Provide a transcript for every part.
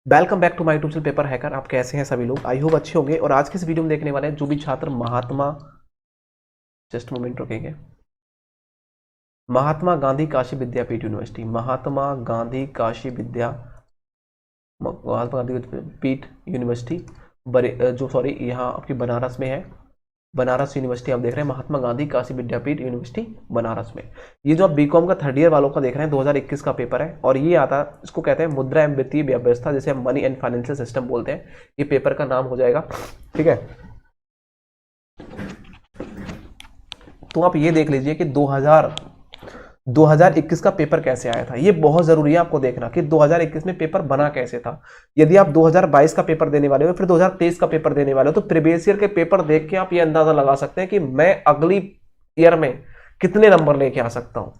Welcome back to my YouTube channel paper hacker. आप कैसे हैं सभी लोग? आई होप अच्छे होंगे। और आज के इस वीडियो में देखने वाले हैं जो भी छात्र जस्ट मोमेंट रुकेंगे, महात्मा गांधी काशी विद्यापीठ यूनिवर्सिटी, महात्मा गांधी पीठ यूनिवर्सिटी यहाँ आपकी बनारस में है। बनारस यूनिवर्सिटी आप देख रहे हैं, महात्मा गांधी काशी विद्यापीठ यूनिवर्सिटी बनारस में। ये जो आप बीकॉम का थर्ड ईयर वालों का देख रहे हैं 2021 का पेपर है। और ये आता, इसको कहते हैं मुद्रा एवं वित्तीय व्यवस्था, जिसे हम मनी एंड फाइनेंशियल सिस्टम बोलते हैं। ये पेपर का नाम हो जाएगा, ठीक है। तो आप ये देख लीजिए कि 2021 का पेपर कैसे आया था। ये बहुत जरूरी है आपको देखना कि 2021 में पेपर बना कैसे था। यदि आप 2022 का पेपर देने वाले हो, फिर 2023 का पेपर देने वाले हो, तो प्रीवियस ईयर के पेपर देख के आप ये अंदाजा लगा सकते हैं कि मैं अगली ईयर में कितने नंबर लेके आ सकता हूं।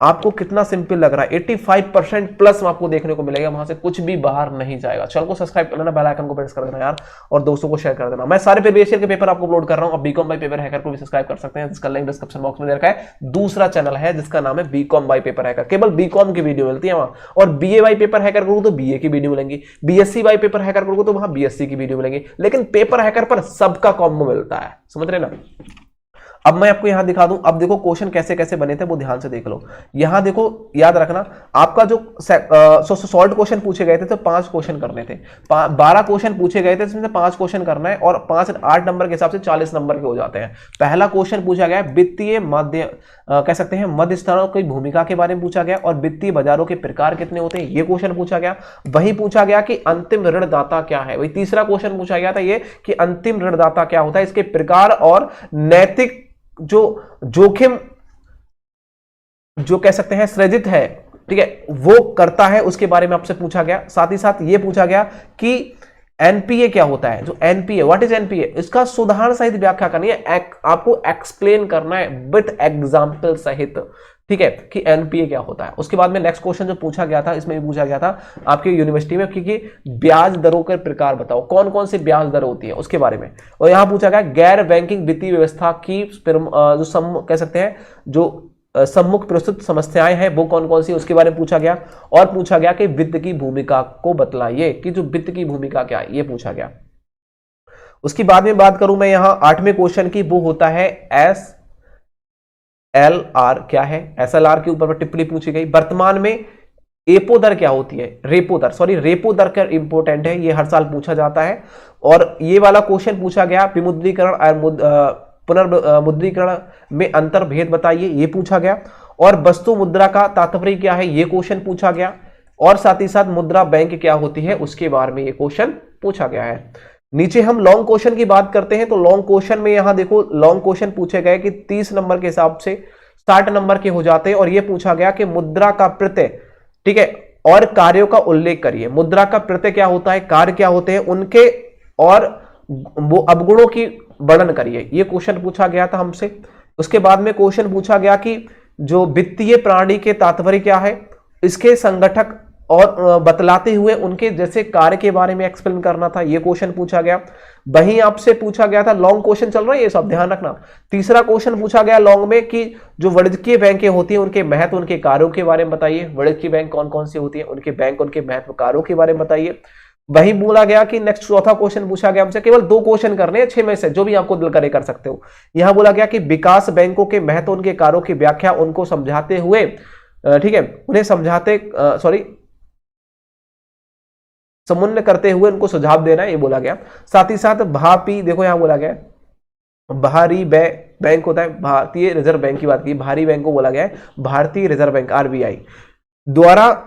आपको कितना सिंपल लग रहा है? 85% प्लस आपको देखने को मिलेगा, वहां से कुछ भी बाहर नहीं जाएगा। चैनल को सब्सक्राइब कर लेना, बेल आइकन को प्रेस कर देना यार, और दोस्तों को शेयर कर देना। मैं सारे प्रीवियस ईयर के पेपर आपको अपलोड कर रहा हूं। आप बीकॉम बाय पेपर हैकर को भी सब्सक्राइब कर सकते हैं, जिसका लिंक डिस्क्रिप्शन बॉक्स में दे रखा है। दूसरा चैनल है जिसका नाम है बीकॉम बाय पेपर हैकर, केवल बीकॉम की वीडियो मिलती है वहां। और बीए बाय पेपर हैकर करूँ तो बीए की वीडियो मिलेंगी, बीएससी बाय पेपर हैकर करूँ तो वहां बीएससी की वीडियो मिलेंगी। लेकिन पेपर हैकर पर सबका कॉम्बो मिलता है, समझ रहे ना। अब मैं आपको यहां दिखा दूं। अब देखो क्वेश्चन कैसे कैसे बने थे वो ध्यान से देख लो। यहां देखो, याद रखना आपका जो सॉल्ट क्वेश्चन पूछे गए थे तो 5 क्वेश्चन करने थे। 12 क्वेश्चन पूछे गए थे, इसमें से 5 क्वेश्चन करना है, और 5 8 नंबर के हिसाब से 40 नंबर के हो जाते हैं। पहला क्वेश्चन पूछा गया वित्तीय मध्य कह सकते हैं मध्य स्थानों की भूमिका के बारे में पूछा गया, और वित्तीय बाजारों के प्रकार कितने होते हैं ये क्वेश्चन पूछा गया। वही पूछा गया कि अंतिम ऋणदाता क्या है। वही तीसरा क्वेश्चन पूछा गया था ये कि अंतिम ऋणदाता क्या होता है, इसके प्रकार और नैतिक जो जोखिम जो कह सकते हैं सृजित है, ठीक है, वो करता है, उसके बारे में आपसे पूछा गया। साथ ही साथ ये पूछा गया कि एनपीए क्या होता है। जो एनपीए, व्हाट इज एनपीए, इसका सुधार सहित व्याख्या करनी है, आपको एक्सप्लेन करना है विद एग्जाम्पल सहित, ठीक है, कि एनपीए क्या होता है। उसके बाद में नेक्स्ट क्वेश्चन जो पूछा गया था, इसमें भी पूछा गया था आपकी यूनिवर्सिटी में कि ब्याज दरों के प्रकार बताओ, कौन कौन सी ब्याज दर होती है उसके बारे में। और यहां पूछा गया गैर बैंकिंग वित्तीय व्यवस्था की जो कह सकते हैं जो सम्मुख प्रस्तुत समस्याएं हैं वो कौन कौन सी, उसके बारे में पूछा गया। और पूछा गया कि वित्त की भूमिका को बतलाइए, कि जो वित्त की भूमिका क्या है ये पूछा गया। उसकी बाद में बात करूं मैं यहां 8वें क्वेश्चन की, वो होता है SLR क्या है। SLR के ऊपर टिप्पणी पूछी गई। वर्तमान में एपो दर क्या होती है, रेपो दर का इंपोर्टेंट है, ये हर साल पूछा जाता है। और ये वाला क्वेश्चन पूछा गया विमुद्रीकरण और पुनर्मुद्रीकरण में अंतर भेद बताइए, ये पूछा गया। और वस्तु मुद्रा का तात्पर्य क्या है, ये क्वेश्चन पूछा गया। और साथ ही साथ मुद्रा बैंक क्या होती है उसके बारे में ये क्वेश्चन पूछा गया है। नीचे हम लॉन्ग क्वेश्चन की बात करते हैं, तो लॉन्ग क्वेश्चन में यहां देखो लॉन्ग क्वेश्चन पूछे गए कि 30 नंबर के हिसाब से 60 नंबर के हो जाते हैं। और यह पूछा गया कि मुद्रा का प्रत्यय, ठीक है, और कार्यों का उल्लेख करिए। मुद्रा का प्रत्यय क्या होता है, कार्य क्या होते हैं उनके, और वो अवगुणों की वर्णन करिए, ये क्वेश्चन पूछा गया था हमसे। उसके बाद में क्वेश्चन पूछा गया कि जो वित्तीय प्रणाली के तात्पर्य क्या है, इसके संगठक और बतलाते हुए उनके जैसे कार्य के बारे में एक्सप्लेन करना था, यह क्वेश्चन पूछा गया। वहीं आपसे पूछा गया था, लॉन्ग क्वेश्चन चल रहा है ये सब ध्यान रखना। तीसरा क्वेश्चन पूछा गया लॉन्ग में कि जो वाणिज्यिक बैंकें होती हैं उनके महत्व, उनके कार्यों के बारे में बताइए। वाणिज्यिक बैंक कौन कौन सी होती है, उनके बैंक, उनके महत्व, कार्यों के बारे में बताइए। वही बोला गया कि नेक्स्ट चौथा क्वेश्चन पूछा गया हमसे, केवल 2 क्वेश्चन करने हैं 6 में से, जो भी आपको दिल करे कर सकते हो। यहां बोला गया कि विकास बैंकों के महत्व, उनके कार्यों की व्याख्या, उनको समझाते हुए, ठीक है, उन्हें समुन्नत करते हुए उनको सुझाव देना है, ये बोला गया। साथ ही साथ भापी, देखो यहां बोला गया बाहरी बैंक होता है, भारतीय रिजर्व बैंक की बात की, बाहरी बैंक को बोला गया है भारतीय रिजर्व बैंक RBI द्वारा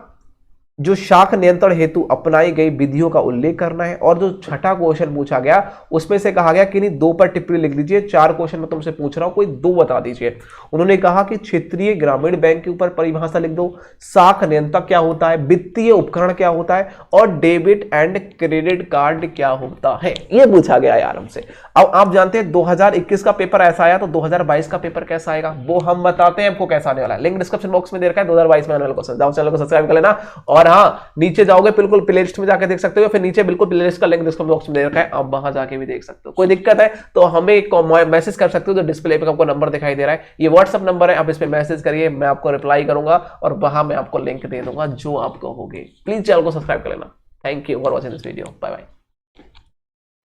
जो शाख नियंत्रण हेतु अपनाई गई विधियों का उल्लेख करना है। और जो छठा क्वेश्चन पूछा गया उसमें से कहा गया कि नहीं 2 पर टिप्पणी लिख दीजिए। 4 क्वेश्चन मैं तुमसे पूछ रहा हूं, कोई 2 बता दीजिए। उन्होंने कहा कि क्षेत्रीय ग्रामीण बैंक के ऊपर परिभाषा लिख दो, शाख नियंत्रक क्या होता है, वित्तीय उपकरण क्या होता है, और डेबिट एंड क्रेडिट कार्ड क्या होता है, ये पूछा गया यार हमसे। अब आप जानते हैं 2021 का पेपर ऐसा आया, तो 2022 का पेपर कैसा आएगा वो हम बताते हैं आपको कैसा आने वाला है। लिंक डिस्क्रिप्शन बॉक्स में दे रखा है 2022 में आने वाला क्वेश्चन, जाओ चैनल को सब्सक्राइब कर लेना। और हाँ, नीचे जाओगे बिल्कुल प्लेलिस्ट में जाकर देख सकते हो, फिर नीचे बिल्कुल प्लेलिस्ट का लिंक डिस्क्रिप्शन बॉक्स में दे रखा है, आप वहां जाके भी देख सकते हो। कोई दिक्कत है तो हमें मैसेज कर सकते हो, जो डिस्प्ले पे आपको नंबर दिखाई दे रहा है, ये व्हाट्सएप नंबर है, आप इस पे मैसेज करिए, मैं आपको रिप्लाई करूंगा और वहां मैं आपको लिंक दे दूंगा जो आप कहोगे। प्लीज चैनल को सब्सक्राइब कर लेना। Thank you for watching this video, bye bye.